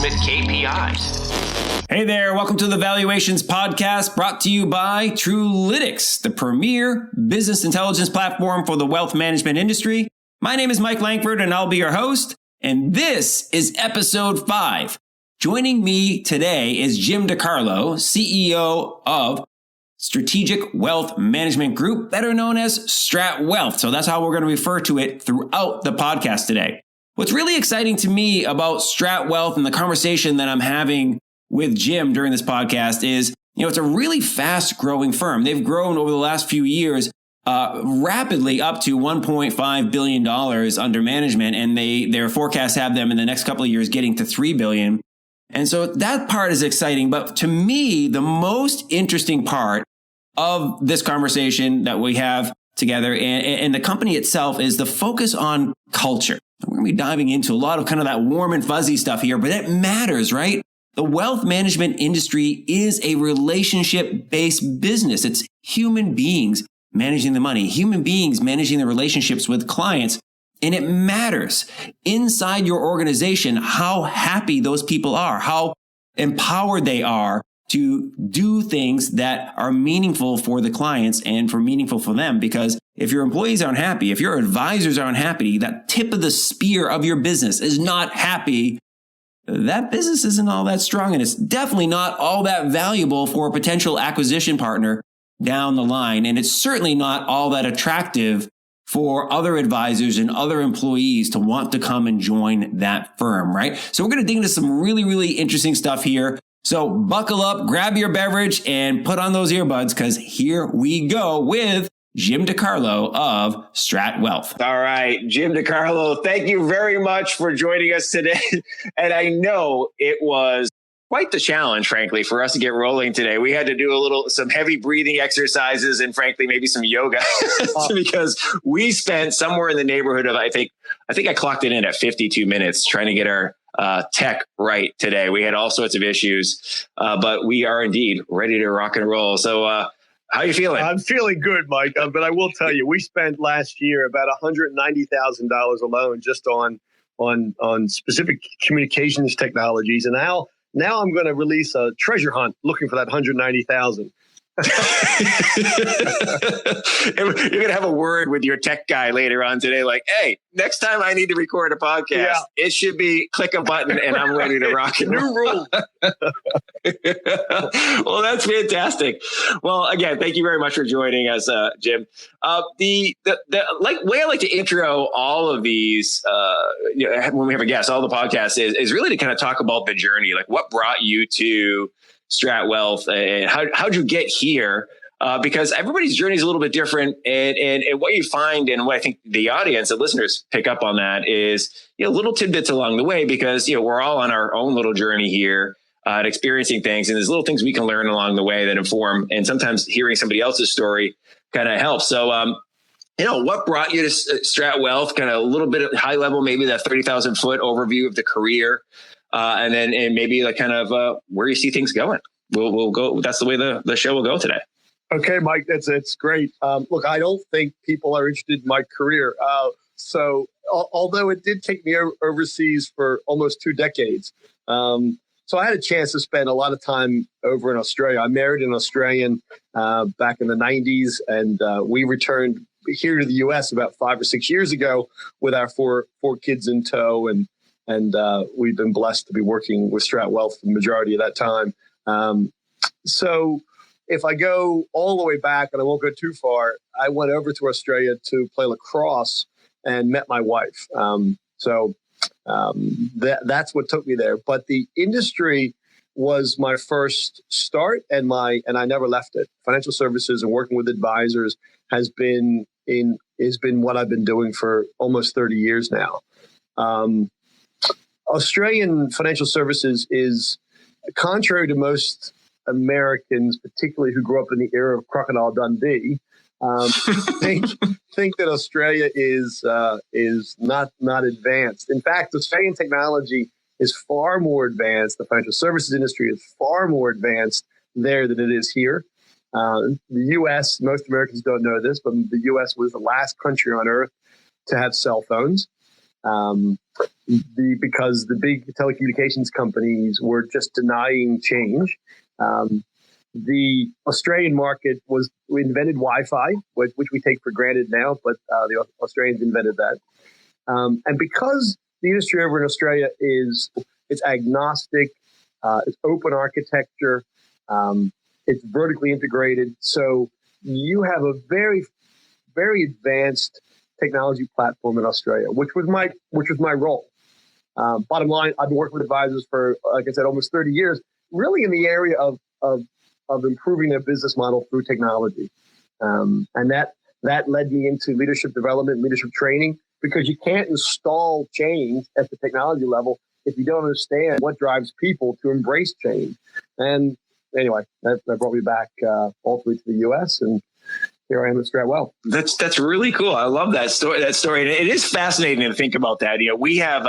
ultimate KPIs. Hey there, welcome to the Valuations Podcast, brought to you by Trulytics, the premier business intelligence platform for the wealth management industry. My name is Mike Langford, and I'll be your host, and this is episode 5. Joining me today is Jim DeCarlo, CEO of Strategic Wealth Management Group, better known as StratWealth. So that's how we're going to refer to it throughout the podcast today. What's really exciting to me about StratWealth and the conversation that I'm having with Jim during this podcast is, it's a really fast growing firm. They've grown over the last few years rapidly up to $1.5 billion under management, and their forecasts have them in the next couple of years getting to $3 billion. And so that part is exciting. But to me, the most interesting part of this conversation that we have together and the company itself is the focus on culture. We're going to be diving into a lot of kind of that warm and fuzzy stuff here, but it matters, right? The wealth management industry is a relationship-based business. It's human beings managing the money, human beings managing the relationships with clients. And it matters inside your organization how happy those people are, how empowered they are to do things that are meaningful for the clients and meaningful for them. Because if your employees aren't happy, if your advisors aren't happy, that tip of the spear of your business is not happy, that business isn't all that strong, and it's definitely not all that valuable for a potential acquisition partner down the line. And it's certainly not all that attractive for other advisors and other employees to want to come and join that firm, right? So we're going to dig into some really, really interesting stuff here. So buckle up, grab your beverage, and put on those earbuds, because here we go with Jim DeCarlo of StratWealth. All right, Jim DeCarlo, thank you very much for joining us today. And I know it was quite the challenge, frankly, for us to get rolling today. We had to do some heavy breathing exercises and, frankly, maybe some yoga because we spent somewhere in the neighborhood of, I think I clocked it in at 52 minutes trying to get our tech right today. We had all sorts of issues, but we are indeed ready to rock and roll. So, how are you feeling? I'm feeling good, Mike. But I will tell you, we spent last year about $190,000 alone just on specific communications technologies, and now I'm going to release a treasure hunt looking for that $190,000. You're going to have a word with your tech guy later on today, like, hey, next time I need to record a podcast, It should be click a button and I'm ready to rock and roll. New rule. Well, that's fantastic. Well, again, thank you very much for joining us, Jim. The way I like to intro all of these when we have a guest, all the podcasts is really to kind of talk about the journey, like what brought you to StratWealth and how'd you get here? Because everybody's journey is a little bit different. And what you find, and what I think the audience, the listeners pick up on that is, little tidbits along the way, because, we're all on our own little journey here and experiencing things. And there's little things we can learn along the way that inform, and sometimes hearing somebody else's story kind of helps. So, what brought you to StratWealth, kind of a little bit of high level, maybe that 30,000 foot overview of the career. And maybe like kind of where you see things going. We'll go. That's the way the show will go today. Okay, Mike, it's great. Look, I don't think people are interested in my career. So although it did take me overseas for almost 2 decades, so I had a chance to spend a lot of time over in Australia. I married an Australian back in the 90s, and we returned here to the U.S. about 5 or 6 years ago with our four kids in tow, and we've been blessed to be working with StratWealth for the majority of that time. So if I go all the way back, and I won't go too far, I went over to Australia to play lacrosse and met my wife. That's what took me there. But the industry was my first start, and I never left it. Financial services and working with advisors has been what I've been doing for almost 30 years now. Australian financial services is, contrary to most Americans, particularly who grew up in the era of Crocodile Dundee, think that Australia is not advanced. In fact, Australian technology is far more advanced. The financial services industry is far more advanced there than it is here. The U.S., most Americans don't know this, but the U.S. was the last country on earth to have cell phones. because the big telecommunications companies were just denying change. The Australian market we invented Wi-Fi, which we take for granted now, but the Australians invented that. And because the industry over in Australia it's agnostic, it's open architecture, it's vertically integrated. So you have a very, very advanced technology platform in Australia, which was my role. Bottom line, I've been working with advisors for, like I said, almost 30 years, really in the area of improving their business model through technology. And that led me into leadership development, leadership training, because you can't install change at the technology level if you don't understand what drives people to embrace change. And anyway, that brought me back ultimately to the U.S. and here I am at StratWealth. That's really cool. I love that story. And it is fascinating to think about that. We have,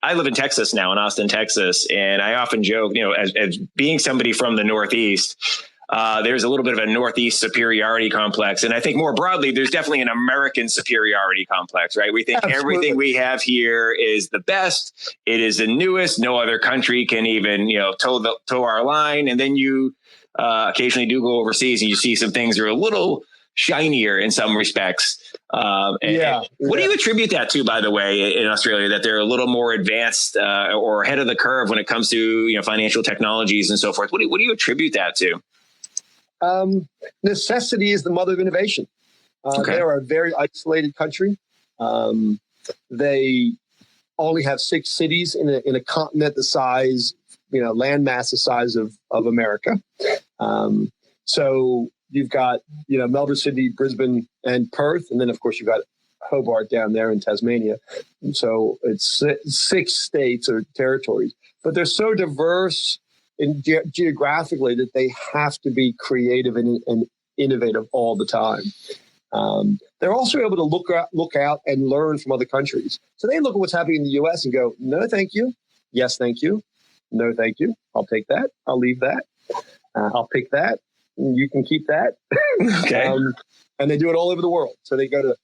I live in Texas now, in Austin, Texas, and I often joke, as being somebody from the Northeast, there's a little bit of a Northeast superiority complex. And I think more broadly, there's definitely an American superiority complex, right? We think Absolutely. Everything we have here is the best. It is the newest. No other country can even, toe our line. And then you occasionally do go overseas and you see some things that are a little shinier in some respects. What do you attribute that to, by the way, in Australia, that they're a little more advanced or ahead of the curve when it comes to financial technologies and so forth? What do you attribute that to? Necessity is the mother of innovation. Okay. They are a very isolated country. They only have 6 cities in a continent the size, landmass the size of America. So you've got, Melbourne, Sydney, Brisbane, and Perth. And then, of course, you've got Hobart down there in Tasmania. So it's 6 states or territories. But they're so diverse geographically that they have to be creative and innovative all the time. They're also able to look out and learn from other countries. So they look at what's happening in the U.S. and go, no, thank you. Yes, thank you. No, thank you. I'll take that. I'll leave that. I'll pick that. You can keep that. Okay. And they do it all over the world. So they go to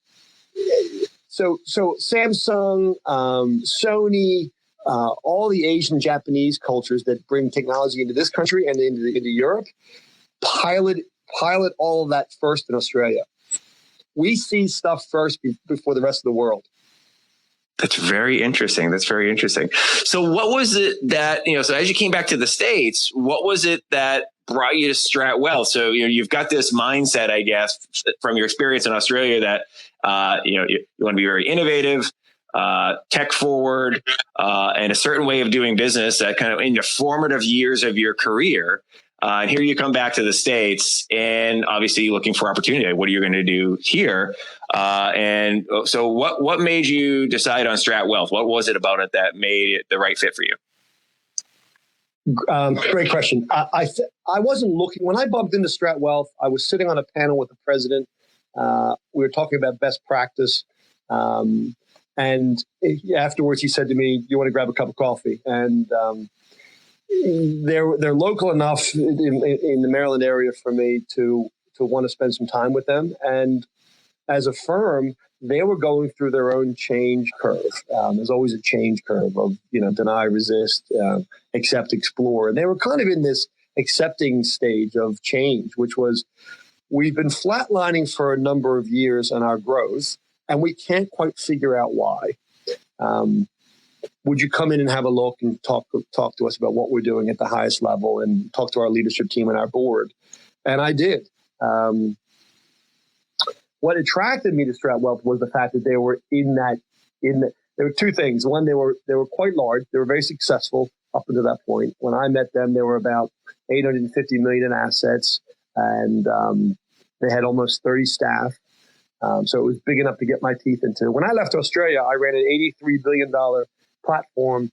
so Samsung, Sony, all the Asian, Japanese cultures that bring technology into this country and into Europe, pilot all of that first in Australia. We see stuff first before the rest of the world. That's very interesting. So what was it that, so as you came back to the States, what was it that brought you to StratWealth? So, you've got this mindset, I guess, from your experience in Australia that, you want to be very innovative, tech forward, and a certain way of doing business that kind of in the formative years of your career. And here you come back to the States and obviously looking for opportunity. What are you going to do here? And so what made you decide on StratWealth? What was it about it that made it the right fit for you? Great question. I wasn't looking. When I bumped into StratWealth, I was sitting on a panel with the president. We were talking about best practice. And afterwards, he said to me, "You want to grab a cup of coffee?" And they're local enough in the Maryland area for me to want to spend some time with them. And as a firm, they were going through their own change curve. There's always a change curve of, deny, resist, accept, explore. And they were kind of in this accepting stage of change, which was, we've been flatlining for a number of years on our growth, and we can't quite figure out why. Would you come in and have a look and talk to us about what we're doing at the highest level and talk to our leadership team and our board? And I did. What attracted me to StratWealth was the fact that they were there were 2 things. One, they were quite large. They were very successful up until that point. When I met them, they were about $850 million in assets, and they had almost 30 staff. So it was big enough to get my teeth into. When I left Australia, I ran an $83 billion platform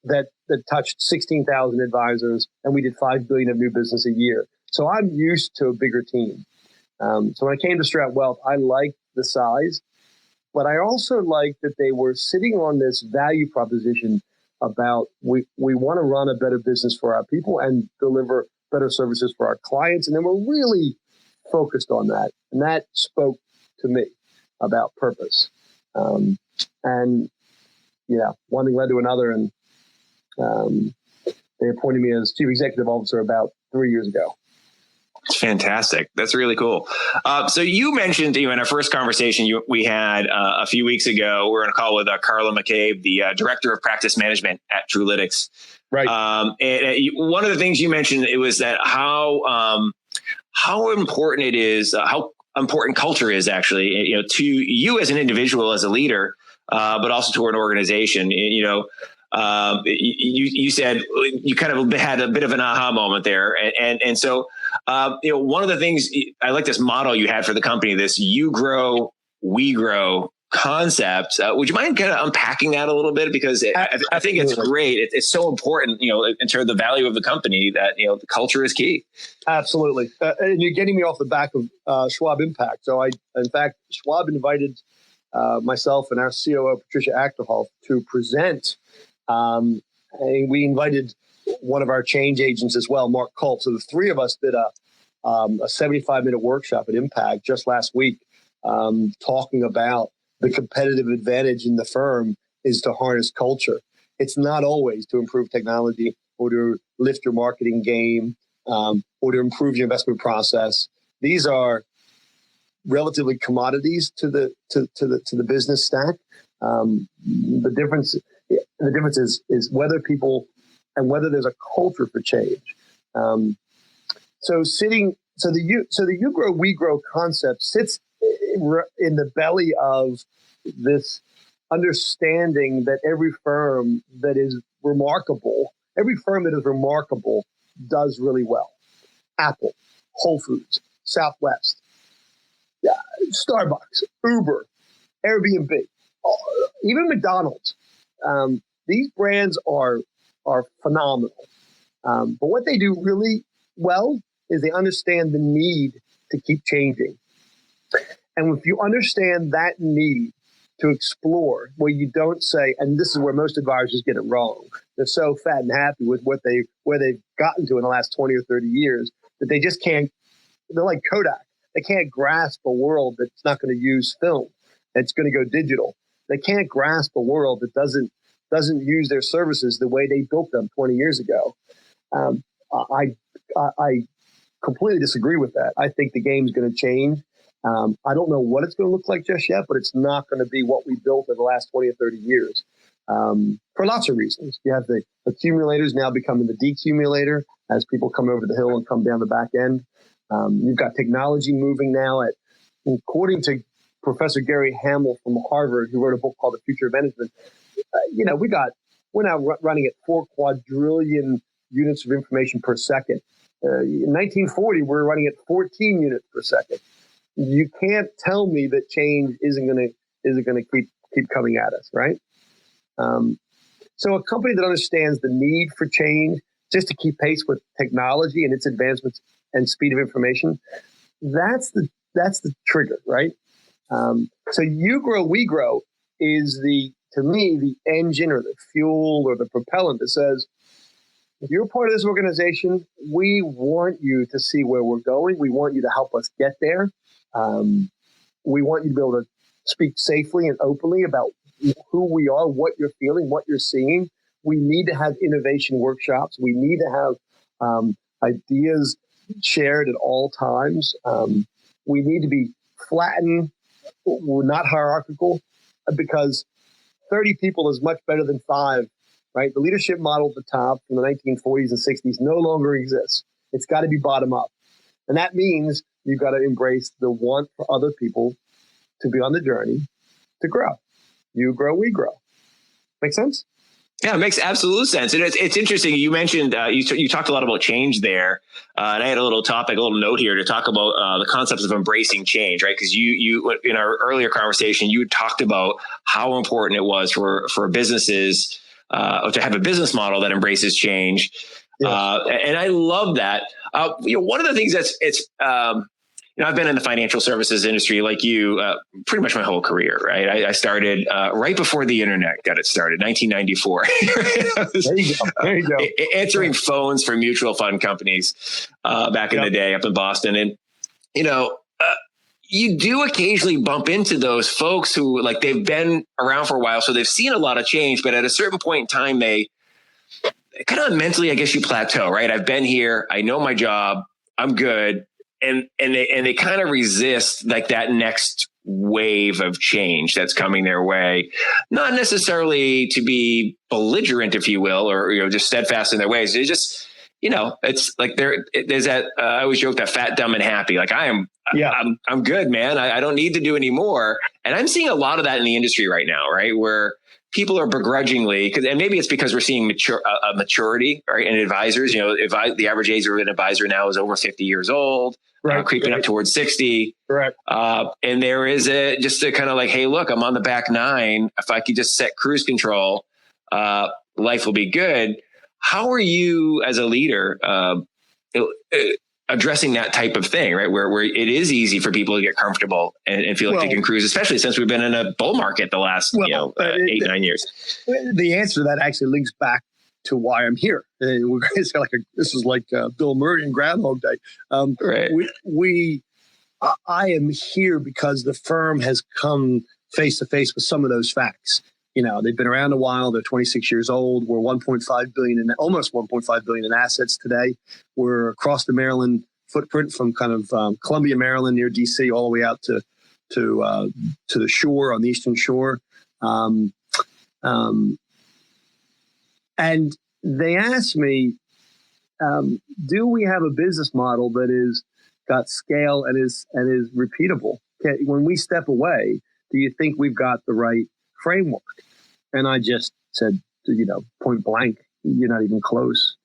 that touched 16,000 advisors, and we did $5 billion of new business a year. So I'm used to a bigger team. So when I came to StratWealth, I liked the size, but I also liked that they were sitting on this value proposition about we want to run a better business for our people and deliver better services for our clients. And they were really focused on that. And that spoke to me about purpose. And And one thing led to another, and they appointed me as chief executive officer about 3 years ago. It's fantastic. That's really cool. So you mentioned, in our first conversation we had a few weeks ago, we were on a call with Carla McCabe, the director of practice management at TrueLytics. Right. And one of the things you mentioned, it was that how important it is, how important culture is actually, to you as an individual, as a leader, but also to an organization. You said you kind of had a bit of an aha moment there. And so, one of the things, I like this model you had for the company, this you grow, we grow concept. Would you mind kind of unpacking that a little bit? Because I think it's great. It's so important, in terms of the value of the company, that, the culture is key. Absolutely. And you're getting me off the back of Schwab Impact. So in fact, Schwab invited myself and our COO, Patricia Achterhoff, to present. And we invited one of our change agents as well, Mark Culp. So the three of us did a 75-minute workshop at Impact just last week, talking about the competitive advantage in the firm is to harness culture. It's not always to improve technology or to lift your marketing game, or to improve your investment process. These are relatively commodities to the business stack. The difference is whether people and whether there's a culture for change. So the you grow, we grow concept sits in the belly of this understanding that every firm that is remarkable does really well. Apple, Whole Foods, Southwest, Starbucks, Uber, Airbnb, even McDonald's. These brands are phenomenal. But what they do really well is they understand the need to keep changing. And if you understand that need to explore, where you don't say, and this is where most advisors get it wrong, they're so fat and happy with where they've gotten to in the last 20 or 30 years that they just can't, they're like Kodak. They can't grasp a world that's not going to use film. It's going to go digital. They can't grasp a world that doesn't use their services the way they built them 20 years ago. I completely disagree with that. I think the game's going to change. I don't know what it's going to look like just yet, but it's not going to be what we built in the last 20 or 30 years, for lots of reasons. You have the accumulators now becoming the decumulator as people come over the hill and come down the back end. You've got technology moving now according to Professor Gary Hamel from Harvard, who wrote a book called The Future of Management. We're now running at 4 quadrillion units of information per second. In 1940, we were running at 14 units per second. You can't tell me that change isn't going to keep coming at us, right? So a company that understands the need for change just to keep pace with technology and its advancements and speed of information, that's the trigger, right? So you grow, we grow is to me, the engine or the fuel or the propellant that says, if you're part of this organization, we want you to see where we're going. We want you to help us get there. We want you to be able to speak safely and openly about who we are, what you're feeling, what you're seeing. We need to have innovation workshops. We need to have ideas shared at all times. We need to be flattened. We're not hierarchical, because 30 people is much better than 5, right? The leadership model at the top from the 1940s and 60s no longer exists. It's got to be bottom up. And that means you've got to embrace the want for other people to be on the journey to grow. You grow, we grow. Make sense? Yeah, it makes absolute sense. And it's interesting. You mentioned, you talked a lot about change there. And I had a little note here to talk about the concepts of embracing change, right? Because you in our earlier conversation, you talked about how important it was for businesses to have a business model that embraces change. Yes. And I love that. One of the things I've been in the financial services industry like you pretty much my whole career, right? I started right before the internet got it started, 1994. There you go. Answering phones for mutual fund companies back in the day up in Boston. And, you do occasionally bump into those folks who like they've been around for a while, so they've seen a lot of change, but at a certain point in time, they kind of mentally, I guess you plateau, right? I've been here, I know my job, I'm good. And they kind of resist like that next wave of change that's coming their way, not necessarily to be belligerent, if you will, or, just steadfast in their ways. It's just, it's like there's that, I always joke that fat, dumb and happy. Like I'm good, man. I don't need to do any more. And I'm seeing a lot of that in the industry right now, right? Where people are begrudgingly, and maybe it's because we're seeing maturity, right? And advisors, the average age of an advisor now is over 50 years old, creeping up towards 60. Correct. And there is just a kind of like, hey, look, I'm on the back nine. If I could just set cruise control, life will be good. How are you as a leader addressing that type of thing, right? Where it is easy for people to get comfortable and feel like they can cruise, especially since we've been in a bull market the last 8-9 years. The answer to that actually links back to why I'm here. It's this is like Bill Murray and Groundhog Day. Right. I am here because the firm has come face to face with some of those facts. They've been around a while. They're 26 years old. We're almost 1.5 billion in assets today. We're across the Maryland footprint from kind of Columbia, Maryland, near DC, all the way out to the shore on the Eastern Shore. And they asked me, do we have a business model that is got scale and is repeatable? When we step away, do you think we've got the right framework? And I just said, point blank, you're not even close.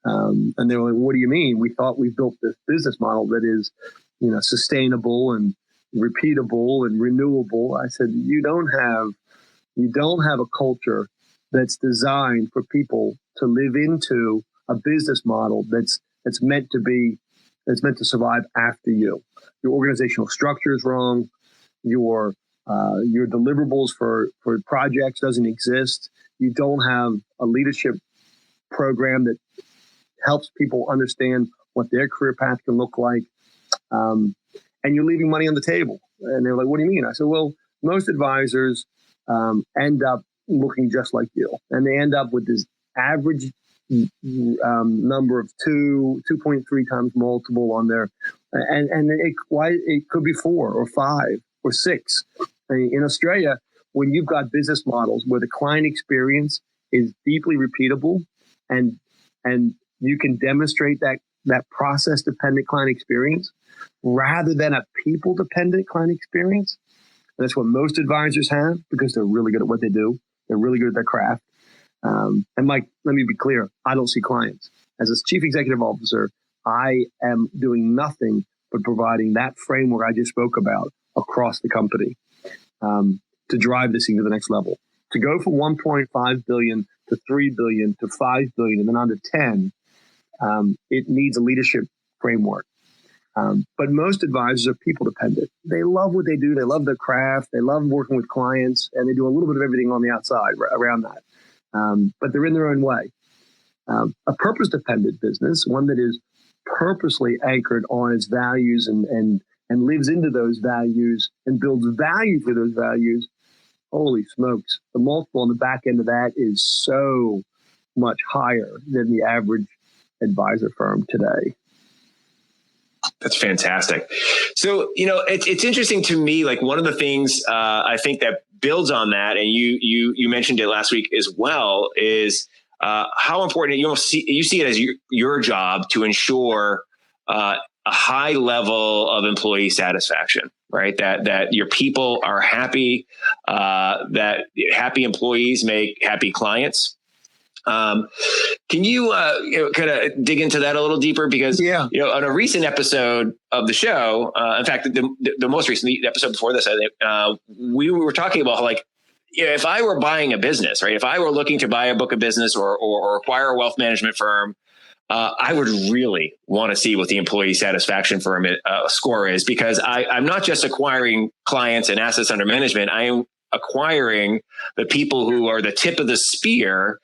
And they were like, what do you mean? We thought we built this business model that is, sustainable and repeatable and renewable. I said, you don't have a culture that's designed for people to live into a business model that's meant to survive after you. Your organizational structure is wrong. Your deliverables for projects doesn't exist. You don't have a leadership program that helps people understand what their career path can look like. And you're leaving money on the table. And they're like, what do you mean? I said, well, most advisors end up looking just like you. And they end up with this average number of 2.3 times multiple on their, and it could be 4 or 5 or 6. In Australia, when you've got business models where the client experience is deeply repeatable and you can demonstrate that process-dependent client experience rather than a people-dependent client experience, and that's what most advisors have because they're really good at what they do. They're really good at their craft. And Mike, let me be clear. I don't see clients. As a chief executive officer, I am doing nothing but providing that framework I just spoke about across the company to drive this thing to the next level. To go from 1.5 billion to 3 billion to 5 billion and then on to 10, it needs a leadership framework. But most advisors are people dependent. They love what they do. They love their craft. They love working with clients, and they do a little bit of everything on the outside around that. But they're in their own way. A purpose dependent business, one that is purposely anchored on its values and lives into those values and builds value for those values. Holy smokes. The multiple on the back end of that is so much higher than the average advisor firm today. That's fantastic. So, it's interesting to me, like one of the things I think that builds on that, and you mentioned it last week as well, is how important you see it as your job to ensure a high level of employee satisfaction, right? That your people are happy, that happy employees make happy clients. Can you kind of dig into that a little deeper? Because on a recent episode of the show, in fact, the most recent, the episode before this, I think we were talking about how, like, if I were buying a business, right? If I were looking to buy a book of business or acquire a wealth management firm, I would really want to see what the employee satisfaction firm score is, because I'm not just acquiring clients and assets under management. acquiring the people who are the tip of the spear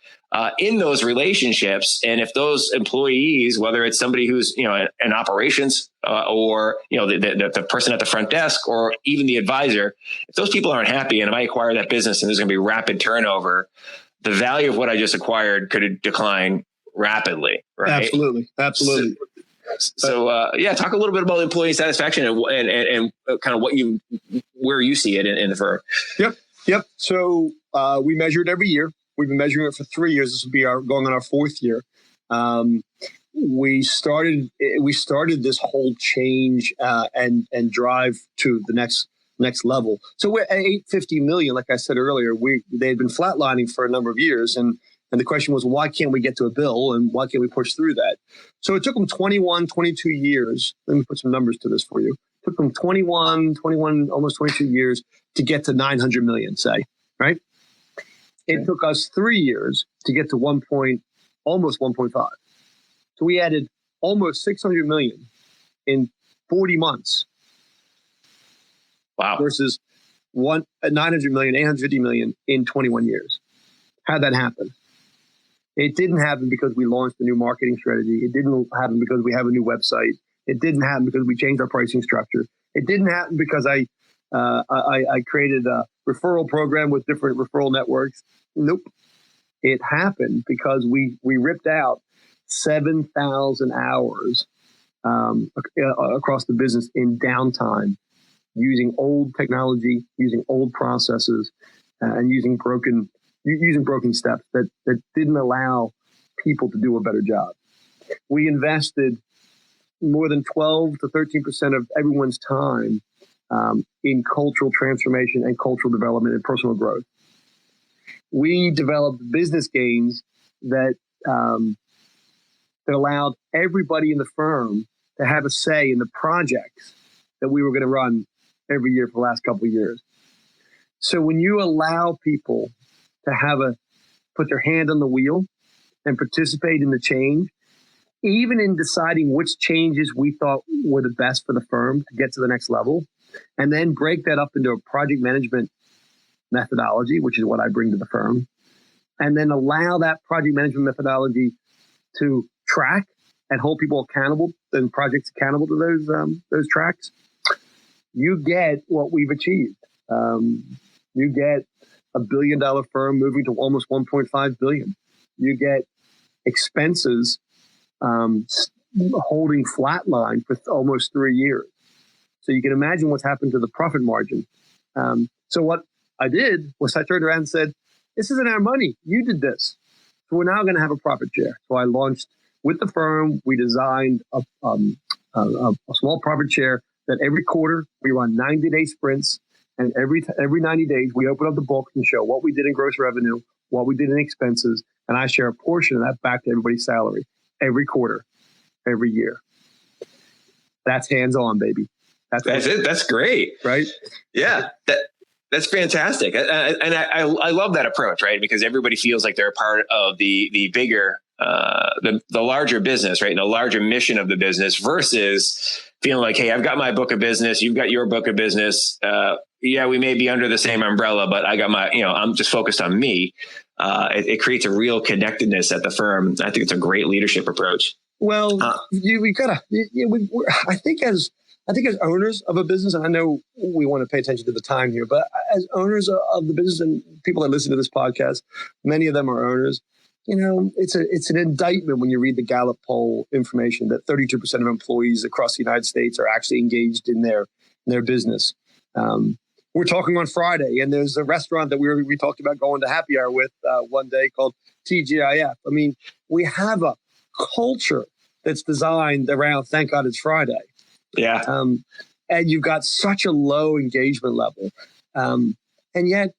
in those relationships. And if those employees, whether it's somebody who's, in operations or, the person at the front desk or even the advisor, if those people aren't happy and if I acquire that business and there's going to be rapid turnover, the value of what I just acquired could decline rapidly. Right. Absolutely. So talk a little bit about employee satisfaction and kind of where you see it in the firm. Yep. So we measure it every year. We've been measuring it for 3 years. This will be going on our 4th year. We started this whole change and drive to the next level. So we're at 850 million. Like I said earlier, they had been flatlining for a number of years, and the question was, why can't we get to a bill, and why can't we push through that? So it took them 21, 22 years. Let me put some numbers to this for you. It took them 21, almost 22 years to get to 900 million, say, right? It took us 3 years to get to almost 1.5. So we added almost 600 million in 40 months. Wow. Versus 900 million, 850 million in 21 years. How'd that happen? It didn't happen because we launched a new marketing strategy. It didn't happen because we have a new website. It didn't happen because we changed our pricing structure. It didn't happen because I created a referral program with different referral networks. Nope. It happened because we ripped out 7,000 hours across the business in downtime, using old technology, using old processes, and using broken steps that didn't allow people to do a better job. We invested more than 12 to 13% of everyone's time in cultural transformation and cultural development and personal growth. We developed business games that allowed everybody in the firm to have a say in the projects that we were going to run every year for the last couple of years. So when you allow people to put their hand on the wheel and participate in the change, even in deciding which changes we thought were the best for the firm to get to the next level, and then break that up into a project management methodology, which is what I bring to the firm, and then allow that project management methodology to track and hold people accountable and projects accountable to those tracks, you get what we've achieved. You get a $1 billion firm moving to almost 1.5 billion. You get expenses holding flatline for almost 3 years. So you can imagine what's happened to the profit margin. So what I did was I turned around and said, this isn't our money. You did this. So we're now going to have a profit share. So I launched with the firm. We designed a small profit share that every quarter we run 90-day sprints. And every 90 days, we open up the book and show what we did in gross revenue, what we did in expenses, and I share a portion of that back to everybody's salary every quarter, every year. That's hands-on, baby. That's it. That's great. Right? Yeah. That's fantastic. And I love that approach, right? Because everybody feels like they're a part of the bigger, the larger business, right? And the larger mission of the business versus feeling like, hey, I've got my book of business. You've got your book of business. Yeah, we may be under the same umbrella, but I got my, I'm just focused on me. It creates a real connectedness at the firm. I think it's a great leadership approach. Well, we gotta. I think as owners of a business, and I know we want to pay attention to the time here, but as owners of the business and people that listen to this podcast, many of them are owners. It's an indictment when you read the Gallup poll information that 32% of employees across the United States are actually engaged in their business. We're talking on Friday, and there's a restaurant that we talked about going to happy hour with one day called TGIF. I mean, we have a culture that's designed around thank God it's Friday. Yeah. And you've got such a low engagement level. And yet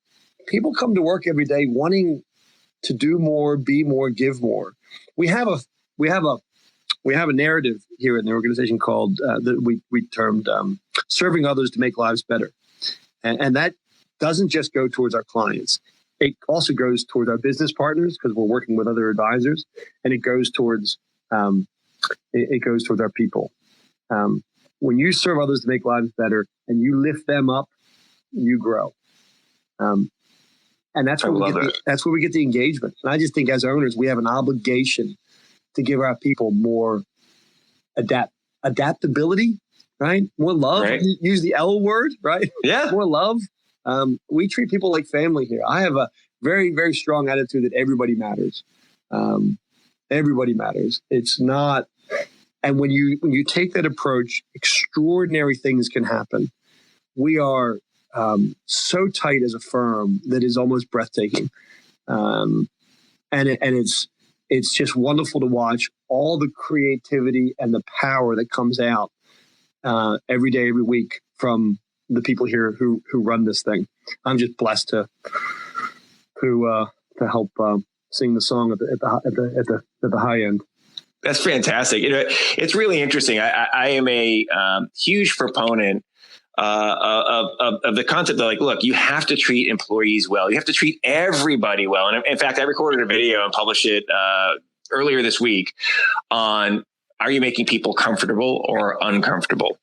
people come to work every day wanting to do more, be more, give more. We have a narrative here in the organization called that we termed serving others to make lives better. And that doesn't just go towards our clients. It also goes towards our business partners because we're working with other advisors, and it goes towards our people. When you serve others to make lives better and you lift them up, you grow. And that's where that's where we get the engagement. And I just think as owners, we have an obligation to give our people more adaptability, right? More love. Right. Use the L word, right? Yeah. More love. We treat people like family here. I have a very, very strong attitude that everybody matters. Everybody matters. It's not. And when you take that approach, extraordinary things can happen. We are so tight as a firm that is almost breathtaking, and it's just wonderful to watch all the creativity and the power that comes out every day, every week from the people here who run this thing. I'm just blessed to help sing the song at the high end. That's fantastic. It's really interesting. I am a huge proponent of the concept that, like, look, you have to treat employees well. You have to treat everybody well. And in fact, I recorded a video and published it earlier this week on, are you making people comfortable or uncomfortable?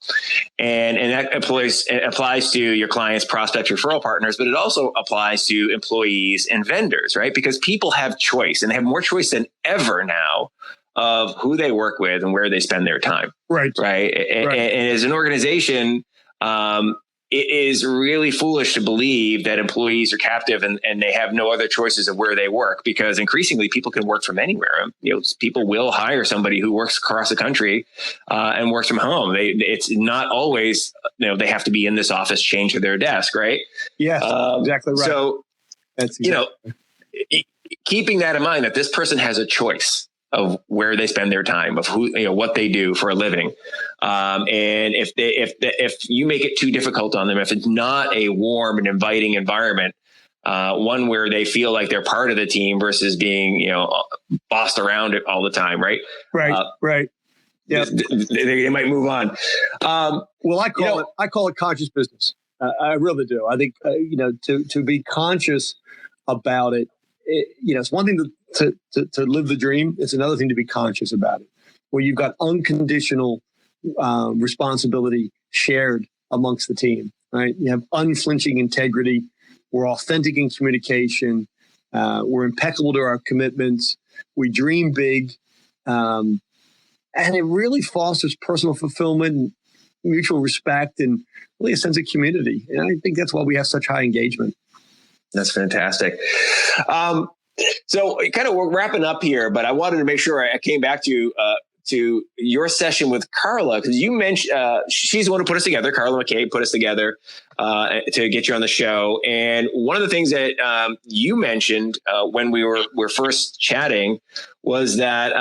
And that applies to your clients, prospects, referral partners, but it also applies to employees and vendors, right? Because people have choice, and they have more choice than ever now of who they work with and where they spend their time. Right. And as an organization, it is really foolish to believe that employees are captive and they have no other choices of where they work, because increasingly people can work from anywhere. People will hire somebody who works across the country and works from home. It's not always, they have to be in this office chained to their desk, right? Yes, exactly right. So, keeping that in mind, that this person has a choice of where they spend their time, of who, what they do for a living. And if you make it too difficult on them, if it's not a warm and inviting environment, one where they feel like they're part of the team versus being, bossed around it all the time. Right. Right. Yeah. They might move on. Well, I call it conscious business. I really do. I think, to be conscious about it, it's one thing to live the dream. It's another thing to be conscious about it, where you've got unconditional responsibility shared amongst the team, right? You have unflinching integrity. We're authentic in communication. We're impeccable to our commitments. We dream big. And it really fosters personal fulfillment, mutual respect, and really a sense of community. And I think that's why we have such high engagement. That's fantastic. So kind of we're wrapping up here, but I wanted to make sure I came back to your session with Carla, because you mentioned she's the one who put us together. Carla McCabe put us together to get you on the show. And one of the things that you mentioned when we were first chatting was that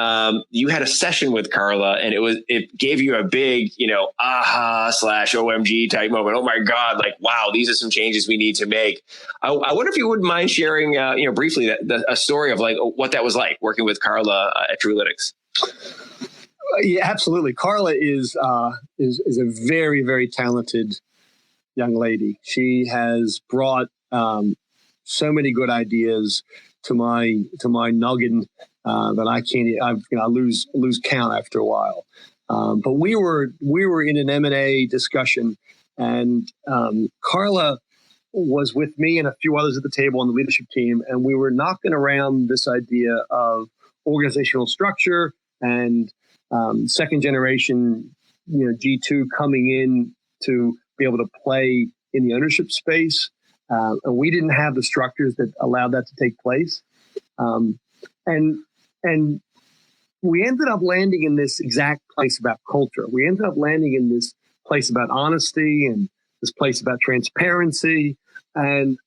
you had a session with Carla, and it gave you a big, aha/OMG type moment. Oh my God, like, wow, these are some changes we need to make. I wonder if you wouldn't mind sharing, briefly a story of like what that was like working with Carla at TrueLytics. Yeah, absolutely. Carla is a very, very talented young lady. She has brought so many good ideas to my noggin that I can't. I lose count after a while. But we were in an M&A discussion, and Carla was with me and a few others at the table on the leadership team, and we were knocking around this idea of organizational structure and second generation, G2 coming in to be able to play in the ownership space. And we didn't have the structures that allowed that to take place. And we ended up landing in this exact place about culture. We ended up landing in this place about honesty and this place about transparency. And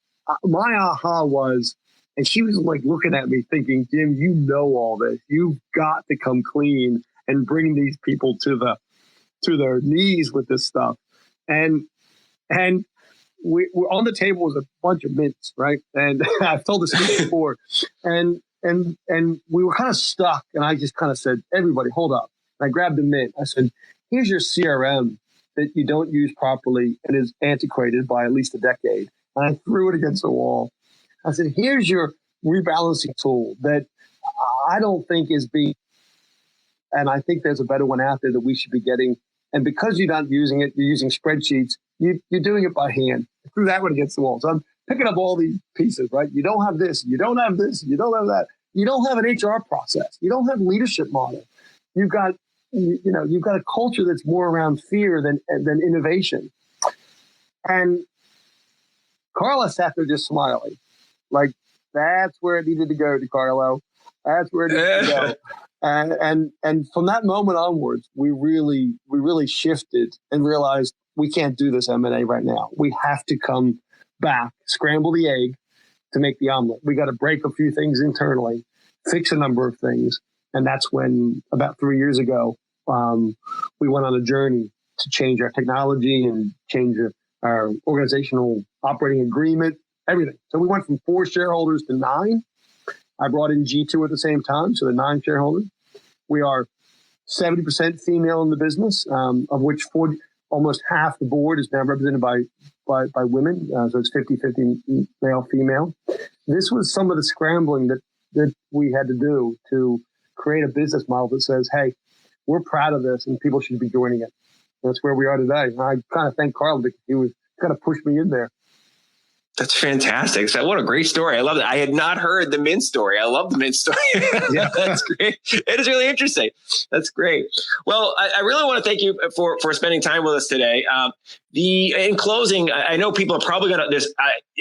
my aha was, and she was like looking at me thinking, Jim, you know all this. You've got to come clean and bring these people to their knees with this stuff. And we're on the table was a bunch of mints, right? And I've told this before. And we were kind of stuck. And I just kind of said, everybody, hold up. And I grabbed a mint. I said, here's your CRM that you don't use properly and is antiquated by at least a decade. And I threw it against the wall. I said, here's your rebalancing tool that I don't think is being, and I think there's a better one out there that we should be getting. And because you're not using it, you're using spreadsheets, you're doing it by hand. I threw that one against the wall. So picking up all these pieces, right? You don't have this, you don't have this, you don't have that. You don't have an HR process. You don't have leadership model. You've got a culture that's more around fear than innovation. And Carla sat there just smiling, like that's where it needed to go, DeCarlo. That's where it needed to go. And from that moment onwards, we really shifted and realized we can't do this M&A right now. We have to come back, scramble the egg to make the omelet. We got to break a few things internally, fix a number of things. And that's when, about 3 years ago, we went on a journey to change our technology and change our organizational operating agreement, everything. So we went from 4 shareholders to 9. I brought in G2 at the same time, so the 9 shareholders. We are 70% female in the business, of which almost half the board is now represented by women. So it's 50-50 male, female. This was some of the scrambling that we had to do to create a business model that says, hey, we're proud of this and people should be joining it. That's where we are today. And I kind of thank Carl because he was kind of pushed me in there. That's fantastic. So what a great story. I love that. I had not heard the Mint story. I love the Mint story. Yeah. That's great. It is really interesting. That's great. Well, I really want to thank you for spending time with us today. In closing, I know people are probably going to,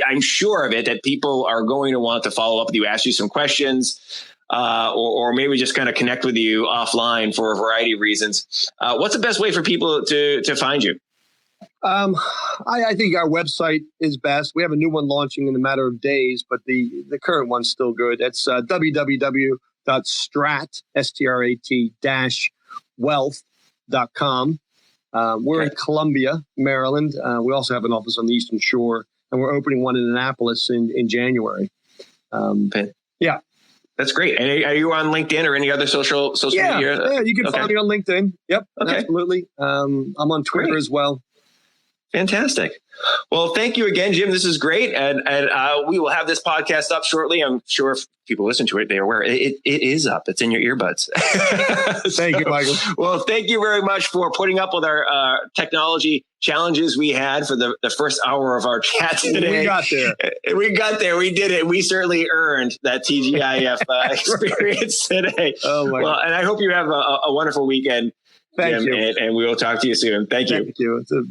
I'm sure of it, that people are going to want to follow up with you, ask you some questions, or maybe just kind of connect with you offline for a variety of reasons. What's the best way for people to find you? I think our website is best. We have a new one launching in a matter of days, but the current one's still good. It's www.strat-wealth.com. We're in Columbia, Maryland. We also have an office on the Eastern Shore, and we're opening one in Annapolis in January. Yeah. That's great. And are you on LinkedIn or any other social media? Yeah, you can find me on LinkedIn. Yep, absolutely. I'm on Twitter as well. Fantastic. Well, thank you again, Jim. This is great. And we will have this podcast up shortly. I'm sure if people listen to it, they're aware it is up. It's in your earbuds. Thank you, Michael. Well, thank you very much for putting up with our technology challenges we had for the first hour of our chat today. We got there. We did it. We certainly earned that TGIF experience today. Oh my God. And I hope you have a wonderful weekend. Thank Jim, you. And we will talk to you soon. Thank you. Thank you. It's a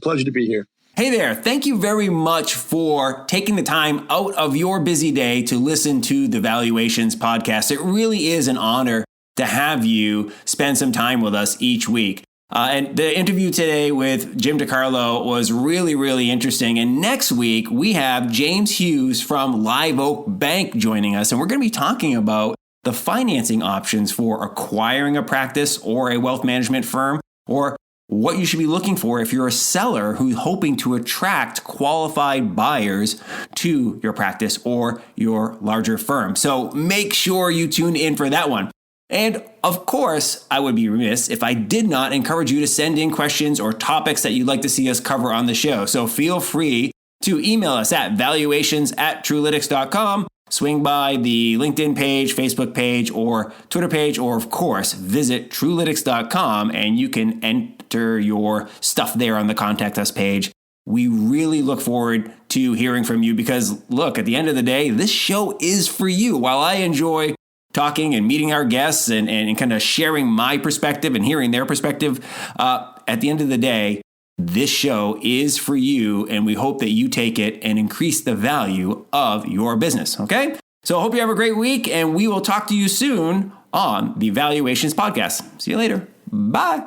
pleasure to be here. Hey there. Thank you very much for taking the time out of your busy day to listen to the Valuations podcast. It really is an honor to have you spend some time with us each week. And the interview today with Jim DeCarlo was really, really interesting. And next week, we have James Hughes from Live Oak Bank joining us. And we're going to be talking about the financing options for acquiring a practice or a wealth management firm, or what you should be looking for if you're a seller who's hoping to attract qualified buyers to your practice or your larger firm. So make sure you tune in for that one. And of course, I would be remiss if I did not encourage you to send in questions or topics that you'd like to see us cover on the show. So feel free to email us at valuations@truelytics.com. Swing by the LinkedIn page, Facebook page, or Twitter page, or of course, visit truelytics.com and you can enter your stuff there on the contact us page. We really look forward to hearing from you because look, at the end of the day, this show is for you. While I enjoy talking and meeting our guests and kind of sharing my perspective and hearing their perspective, at the end of the day, this show is for you, and we hope that you take it and increase the value of your business, okay? So I hope you have a great week, and we will talk to you soon on the Valuations Podcast. See you later. Bye.